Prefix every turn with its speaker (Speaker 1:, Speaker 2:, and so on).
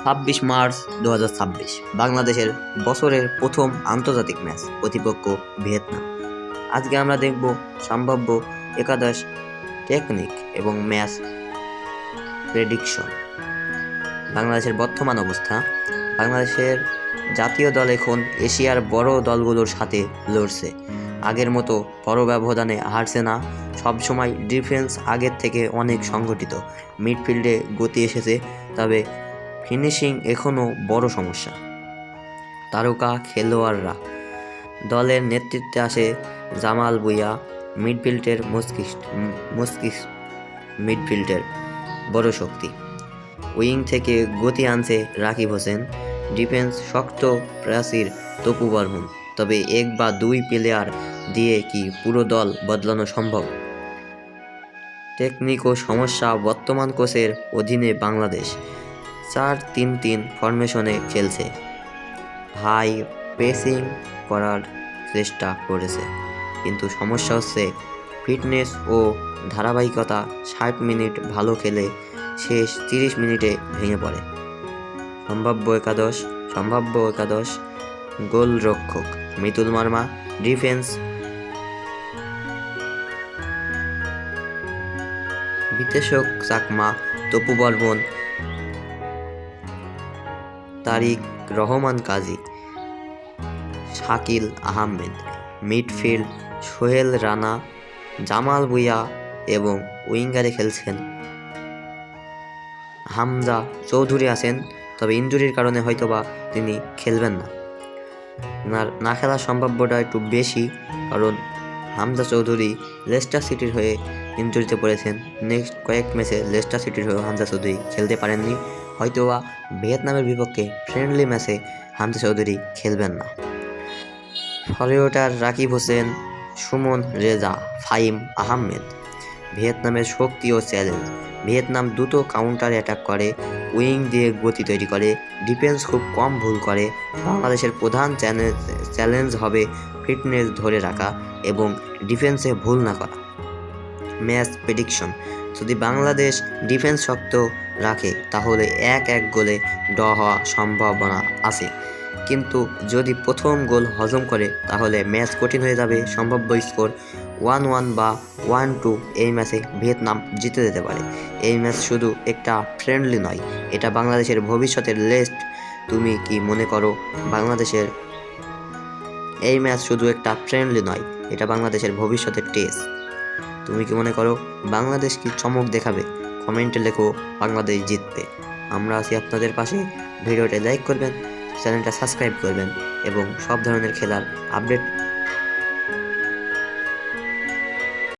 Speaker 1: 26 March 2026 বাংলাদেশের বছরের প্রথম আন্তর্জাতিক ম্যাচ, প্রতিপক্ষ ভিয়েতনাম। আজকে আমরা দেখব সম্ভাব্য একাদশ, টেকনিক এবং ম্যাচ প্রেডিকশন। বাংলাদেশের বর্তমান অবস্থা: বাংলাদেশের জাতীয় দল এখন এশিয়ার বড় দলগুলোর সাথে লড়ছে। আগের মতো বড় ব্যবধানে হারছে না। সবসময় ডিফেন্স আগের থেকে অনেক সংগঠিত। মিডফিল্ডে গতি এসেছে, তবে ফিনিশিং এখনও বড় সমস্যা। তারকা খেলোয়াড়রা: দলের নেতৃত্বে আসে জামাল ভুঁইয়া, মিডফিল্ডের বড় শক্তি। উইং থেকে গতি আনছে রাকিব হোসেন। ডিফেন্স শক্ত প্রাচীর তপু বর্মন। তবে এক বা দুই প্লেয়ার দিয়ে কি পুরো দল বদলানো সম্ভব? টেকনিক ও সমস্যা: বর্তমান কোচের অধীনে বাংলাদেশ 4-3-3 ফরমেশনে খেলছে। হাই প্রেসিং করার চেষ্টা করেছে, কিন্তু সমস্যা হচ্ছে ফিটনেস ও ধারাবাহিকতা। 60 মিনিট ভালো খেলে শেষ 30 মিনিটে ভেঙে পড়ে। সম্ভাব্য একাদশ: গোলরক্ষক মিতুল মার্মা, ডিফেন্স বিতেশক চাকমা, তপু বর্মন, তারিক রহমান কাজী, শাকিল আহমেদ। মিডফিল্ড সোহেল রানা, জামাল ভুঁইয়া এবং উইঙ্গারে খেলছেন হামজা চৌধুরী আছেন, তবে ইনজুরির কারণে হয়তোবা তিনি খেলবেন না খেলার সম্ভাব্যতা একটু বেশি, কারণ হামজা চৌধুরী লেস্টার সিটির হয়ে ইনজুরিতে পড়েছেন। নেক্সট কয়েক ম্যাচে লেস্টার সিটির হয়ে হামজা চৌধুরী খেলতে পারেননি। হয়তোবা ভিয়েতনামের বিপক্ষে ফ্রেন্ডলি ম্যাচে হামজা চৌধুরী খেলবেন না। ফরওয়ার্ডার রাকিব হোসেন, সুমন রেজা, ফাহিম আহমেদ। ভিয়েতনামের শক্তি ও চ্যালেঞ্জ: ভিয়েতনাম দ্রুত কাউন্টার অ্যাটাক করে, উইং দিয়ে গতি তৈরি করে, ডিফেন্স খুব কম ভুল করে। বাংলাদেশের প্রধান চ্যালেঞ্জ হবে ফিটনেস ধরে রাখা এবং ডিফেন্সে ভুল না করা। ম্যাচ প্রেডিকশন: যদি বাংলাদেশ ডিফেন্স শক্ত রাখে তাহলে 1-1 গোলে ড্র হওয়ার সম্ভাবনা আছে, কিন্তু যদি প্রথম গোল হজম করে তাহলে ম্যাচ কঠিন হয়ে যাবে। সম্ভাব্য স্কোর 1-1 বা 1-2। এই ম্যাচে ভিয়েতনাম জিতে যেতে পারে। এই ম্যাচ শুধু একটা ফ্রেন্ডলি নয়, এটা বাংলাদেশের ভবিষ্যতের টেস্ট। তুমি কি মনে করো বাংলাদেশের এই ম্যাচ শুধু একটা ফ্রেন্ডলি নয়, এটা বাংলাদেশের ভবিষ্যতের টেস্ট? তুমি কি মনে করো বাংলাদেশ কি চমক দেখাবে? কমেন্টে লেখো বাংলাদেশ জিতবে। আমরা আছি আপনাদের পাশে। ভিডিওটা লাইক করবেন, চ্যানেলটা সাবস্ক্রাইব করবেন এবং সব ধরনের খেলার আপডেট